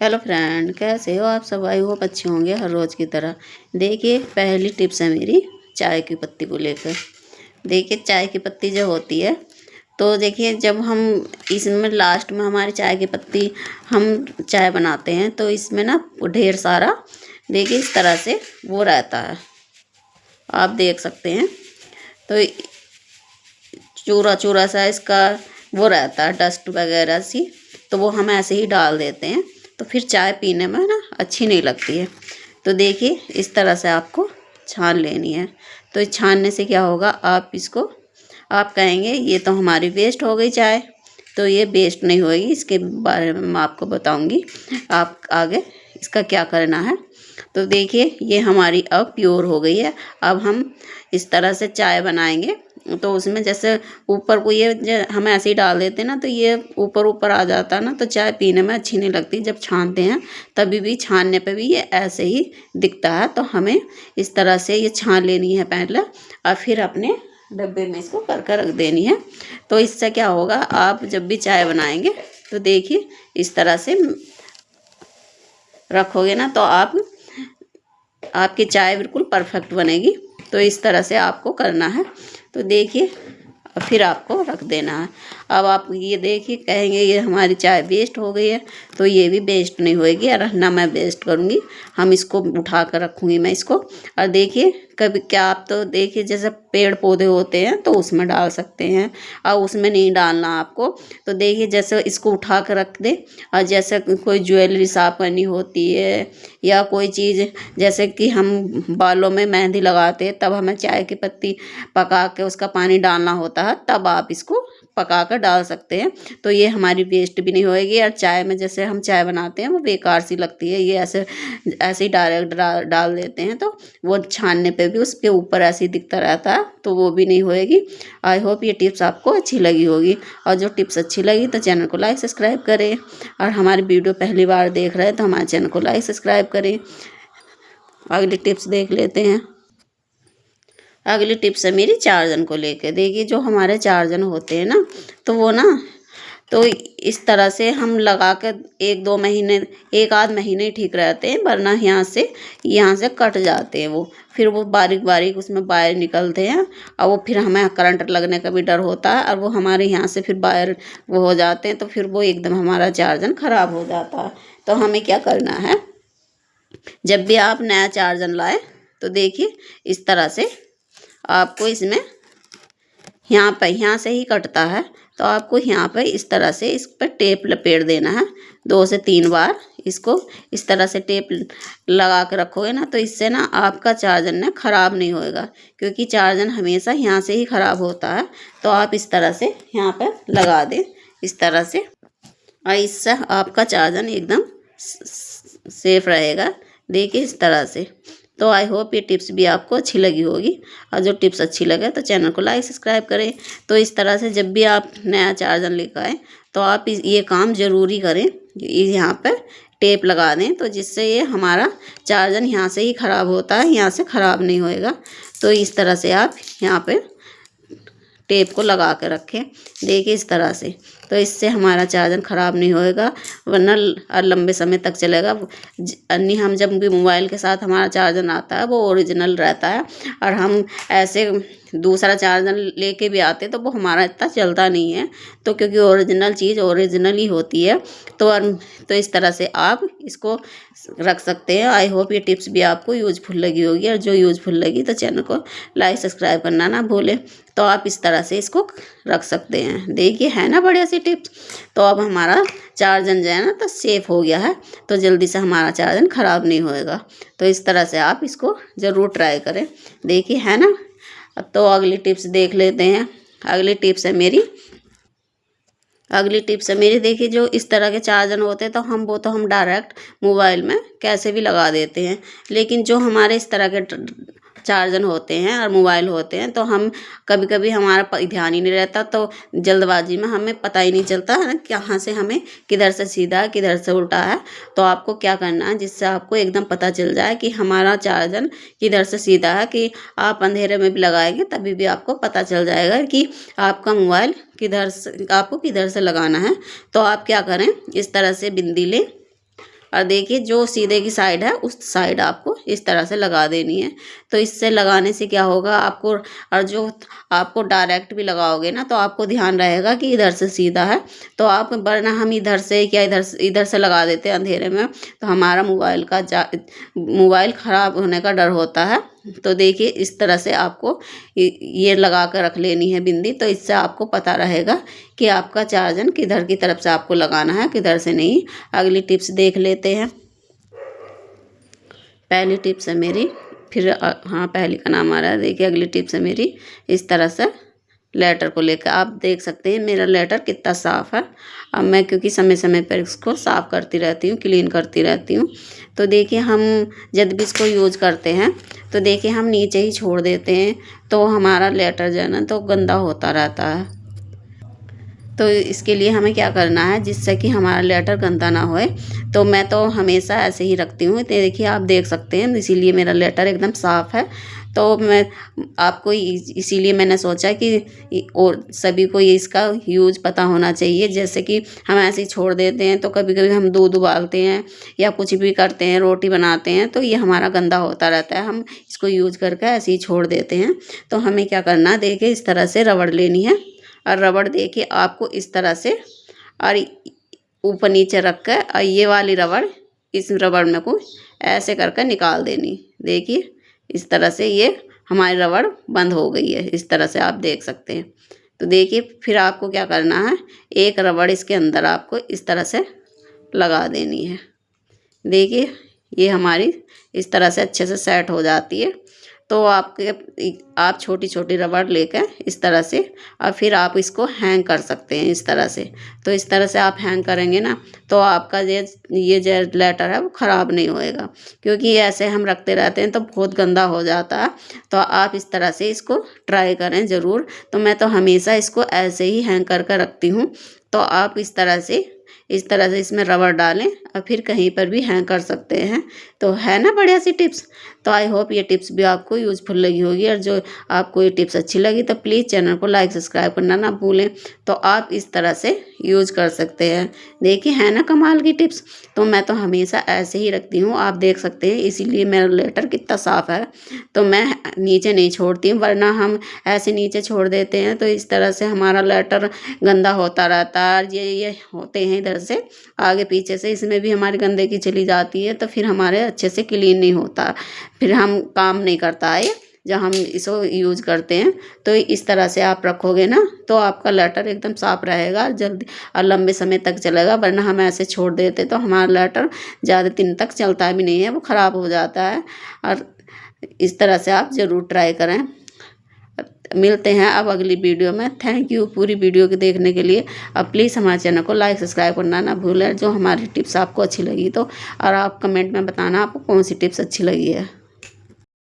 Hello friend, कैसे हो आप सब। आई होप अच्छे होंगे हर रोज़ की तरह। देखिए, पहली टिप्स है मेरी चाय की पत्ती को लेकर। देखिए, चाय की पत्ती जो होती है, तो देखिए जब हम इसमें लास्ट में हमारी चाय की पत्ती हम चाय बनाते हैं तो इसमें ना ढेर सारा, देखिए इस तरह से वो रहता है, आप देख सकते हैं। तो चूरा चूरा सा इसका वो रहता है, डस्ट वगैरह सी। तो वो हम ऐसे ही डाल देते हैं, तो फिर चाय पीने में ना अच्छी नहीं लगती है। तो देखिए इस तरह से आपको छान लेनी है। तो इस छानने से क्या होगा, आप इसको आप कहेंगे ये तो हमारी वेस्ट हो गई चाय। तो ये वेस्ट नहीं होगी, इसके बारे में मैं आपको बताऊंगी आप आगे इसका क्या करना है। तो देखिए ये हमारी अब प्योर हो गई है। अब हम इस तरह से चाय बनाएंगे, तो उसमें जैसे ऊपर को ये हम ऐसे ही डाल देते हैं ना, तो ये ऊपर ऊपर आ जाता है ना, तो चाय पीने में अच्छी नहीं लगती। जब छानते हैं तभी भी, छानने पे भी ये ऐसे ही दिखता है। तो हमें इस तरह से ये छान लेनी है पहले, और फिर अपने डब्बे में इसको कर कर रख देनी है। तो इससे क्या होगा, आप जब भी चाय बनाएंगे तो देखिए इस तरह से रखोगे ना, तो आपकी चाय बिल्कुल परफेक्ट बनेगी। तो इस तरह से आपको करना है। तो देखिए फिर आपको रख देना है। अब आप ये देखिए कहेंगे ये हमारी चाय वेस्ट हो गई है, तो ये भी वेस्ट नहीं होएगी, और ना मैं वेस्ट करूँगी। हम इसको उठा कर रखूँगी मैं इसको। और देखिए कभी क्या, आप तो देखिए जैसे पेड़ पौधे होते हैं तो उसमें डाल सकते हैं, और उसमें नहीं डालना आपको। तो देखिए जैसे इसको उठा कर रख दे, और जैसे कोई ज्वेलरी साफ करनी होती है, या कोई चीज़ जैसे कि हम बालों में मेहंदी लगाते हैं, तब हमें चाय की पत्ती पका के उसका पानी डालना होता है, तब आप इसको पका कर डाल सकते हैं। तो ये हमारी वेस्ट भी नहीं होएगी। और चाय में जैसे हम चाय बनाते हैं वो बेकार सी लगती है, ये ऐसे ऐसे ही डायरेक्ट डाल देते हैं, तो वो छानने पे भी उसके ऊपर ऐसे ही दिखता रहता है, तो वो भी नहीं होएगी। आई होप ये टिप्स आपको अच्छी लगी होगी। और जो टिप्स अच्छी लगी तो चैनल को लाइक सब्सक्राइब करें, और हमारी वीडियो पहली बार देख रहे हैं तो हमारे चैनल को लाइक सब्सक्राइब करें। अगली टिप्स देख लेते हैं। अगली टिप्स है मेरी चार्जन को लेके। देखिए जो हमारे चार्जन होते हैं ना, तो वो ना, तो इस तरह से हम लगा कर 1-2 महीने, 1 आध महीने ही ठीक रहते हैं, वरना यहाँ से कट जाते हैं वो। फिर वो बारीक बारीक उसमें वायर निकलते हैं, और वो फिर हमें करंट लगने का भी डर होता है, और वो हमारे यहाँ से फिर वायर वो हो जाते हैं, तो फिर वो एकदम हमारा चार्जर ख़राब हो जाता है। तो हमें क्या करना है, जब भी आप नया चार्जर लाए तो देखिए इस तरह से आपको इसमें यहाँ से ही कटता है, तो आपको यहाँ पर इस तरह से इस पर टेप लपेट देना है 2 से 3 बार। इसको इस तरह से टेप लगा के रखोगे ना, तो इससे ना आपका चार्जर ना ख़राब नहीं होएगा, क्योंकि चार्जर हमेशा यहाँ से ही ख़राब होता है। तो आप इस तरह से यहाँ पर लगा दें इस तरह से, और इससे आपका चार्जर एकदम सेफ रहेगा। देखिए इस तरह से। तो आई होप ये टिप्स भी आपको अच्छी लगी होगी, और जो टिप्स अच्छी लगे तो चैनल को लाइक सब्सक्राइब करें। तो इस तरह से जब भी आप नया चार्जर लेकर आएँ तो आप ये काम ज़रूरी करें, यहाँ पर टेप लगा दें, तो जिससे ये हमारा चार्जर यहाँ से ही ख़राब होता है, यहाँ से ख़राब नहीं होएगा। तो इस तरह से आप यहाँ पर टेप को लगा कर रखें, देखिए इस तरह से। तो इससे हमारा चार्जर ख़राब नहीं होएगा, वरना लंबे समय तक चलेगा। अन्य हम जब भी मोबाइल के साथ हमारा चार्जर आता है वो ओरिजिनल रहता है, और हम ऐसे दूसरा चार्जर लेके भी आते तो वो हमारा इतना चलता नहीं है। तो क्योंकि ओरिजिनल चीज़ ओरिजिनल ही होती है। तो इस तरह से आप इसको रख सकते हैं। आई होप ये टिप्स भी आपको यूज़फुल लगी होगी, और जो यूज़फुल लगी तो चैनल को लाइक सब्सक्राइब करना ना भूलें। तो आप इस तरह से इसको रख सकते हैं। देखिए है ना बढ़िया सी टिप्स। तो अब हमारा चार्जर जो है ना तो सेफ़ हो गया है, तो जल्दी से हमारा चार्जर ख़राब नहीं होएगा। तो इस तरह से आप इसको ज़रूर ट्राई करें। देखिए है ना। तो अगली टिप्स देख लेते हैं। अगली टिप्स है मेरी। देखिए जो इस तरह के चार्जर होते हैं, तो हम डायरेक्ट मोबाइल में कैसे भी लगा देते हैं। लेकिन जो हमारे इस तरह के चार्जर होते हैं और मोबाइल होते हैं, तो हम कभी कभी हमारा ध्यान ही नहीं रहता, तो जल्दबाजी में हमें पता ही नहीं चलता है कहाँ से हमें किधर से सीधा है किधर से उल्टा है। तो आपको क्या करना है, जिससे आपको एकदम पता चल जाए कि हमारा चार्जर किधर से सीधा है, कि आप अंधेरे में भी लगाएंगे तभी भी आपको पता चल जाएगा कि आपका मोबाइल आपको किधर से लगाना है। तो आप क्या करें, इस तरह से बिंदी लें, और देखिए जो सीधे की साइड है उस साइड आपको इस तरह से लगा देनी है। तो इससे लगाने से क्या होगा आपको, और जो आपको डायरेक्ट भी लगाओगे ना तो आपको ध्यान रहेगा कि इधर से सीधा है। तो आप, वरना हम इधर से क्या इधर से लगा देते हैं अंधेरे में, तो हमारा मोबाइल ख़राब होने का डर होता है। तो देखिए इस तरह से आपको ये लगा कर रख लेनी है बिंदी। तो इससे आपको पता रहेगा कि आपका चार्जर किधर की तरफ से आपको लगाना है, किधर से नहीं। अगली टिप्स देख लेते हैं। पहली टिप्स है मेरी, फिर हाँ पहली का नाम आ रहा है। देखिए अगली टिप्स है मेरी, इस तरह से लेटर को लेकर आप देख सकते हैं मेरा लेटर कितना साफ़ है। अब मैं क्योंकि समय समय पर इसको साफ़ करती रहती हूँ, क्लीन करती रहती हूँ। तो देखिए हम जब भी इसको यूज़ करते हैं तो देखिए हम नीचे ही छोड़ देते हैं, तो हमारा लेटर जो है ना तो गंदा होता रहता है। तो इसके लिए हमें क्या करना है, जिससे कि हमारा लेटर गंदा ना होए, तो मैं तो हमेशा ऐसे ही रखती हूँ। तो देखिए आप देख सकते हैं, इसीलिए मेरा लेटर एकदम साफ़ है। तो मैं आपको इसीलिए मैंने सोचा कि और सभी को ये इसका यूज़ पता होना चाहिए। जैसे कि हम ऐसे ही छोड़ देते हैं, तो कभी कभी हम दूध उबालते हैं या कुछ भी करते हैं, रोटी बनाते हैं, तो ये हमारा गंदा होता रहता है। हम इसको यूज़ करके ऐसे ही छोड़ देते हैं। तो हमें क्या करना है, देखिए इस तरह से रबड़ लेनी है, और रबड़ देखिए आपको इस तरह से और ऊपर नीचे रख कर, और ये वाली रबड़ इस रबड़ में को ऐसे करके निकाल देनी। देखिए इस तरह से ये हमारी रबड़ बंद हो गई है, इस तरह से आप देख सकते हैं। तो देखिए फिर आपको क्या करना है, एक रबड़ इसके अंदर आपको इस तरह से लगा देनी है। देखिए ये हमारी इस तरह से अच्छे से सेट हो जाती है। तो आप छोटी छोटी रबड़ लेकर इस तरह से, और फिर आप इसको हैंग कर सकते हैं इस तरह से। तो इस तरह से आप हैंग करेंगे ना तो आपका ये जो लेटर है वो ख़राब नहीं होएगा, क्योंकि ऐसे हम रखते रहते हैं तो बहुत गंदा हो जाता है। तो आप इस तरह से इसको ट्राई करें ज़रूर। तो मैं तो हमेशा इसको ऐसे ही हैंग करके रखती हूँ। तो आप इस तरह से इसमें रबड़ डालें और फिर कहीं पर भी हैंग कर सकते हैं। तो है ना बढ़िया सी टिप्स। तो आई होप ये टिप्स भी आपको यूज़फुल लगी होगी, और जो आपको ये टिप्स अच्छी लगी तो प्लीज़ चैनल को लाइक सब्सक्राइब करना ना भूलें। तो आप इस तरह से यूज़ कर सकते हैं। देखिए है ना कमाल की टिप्स। तो मैं तो हमेशा ऐसे ही रखती हूँ, आप देख सकते हैं, इसीलिए मेरा लेटर कितना साफ़ है। तो मैं नीचे नहीं छोड़ती हूँ, वरना हम ऐसे नीचे छोड़ देते हैं तो इस तरह से हमारा लेटर गंदा होता रहता है। ये होते हैं इधर से आगे पीछे से, इसमें भी हमारी गंदगी चली जाती है, तो फिर हमारे अच्छे से क्लीन नहीं होता, फिर हम काम नहीं करता है जब हम इसको यूज़ करते हैं। तो इस तरह से आप रखोगे ना तो आपका लेटर एकदम साफ़ रहेगा, जल्दी और लंबे समय तक चलेगा। वरना हम ऐसे छोड़ देते तो हमारा लेटर ज़्यादा दिन तक चलता भी नहीं है, वो ख़राब हो जाता है। और इस तरह से आप ज़रूर ट्राई करें। मिलते हैं अब अगली वीडियो में। थैंक यू पूरी वीडियो के देखने के लिए। अब प्लीज़ हमारे चैनल को लाइक सब्सक्राइब करना ना भूलें। जो हमारी टिप्स आपको अच्छी लगी तो, और आप कमेंट में बताना आपको कौन सी टिप्स अच्छी लगी है।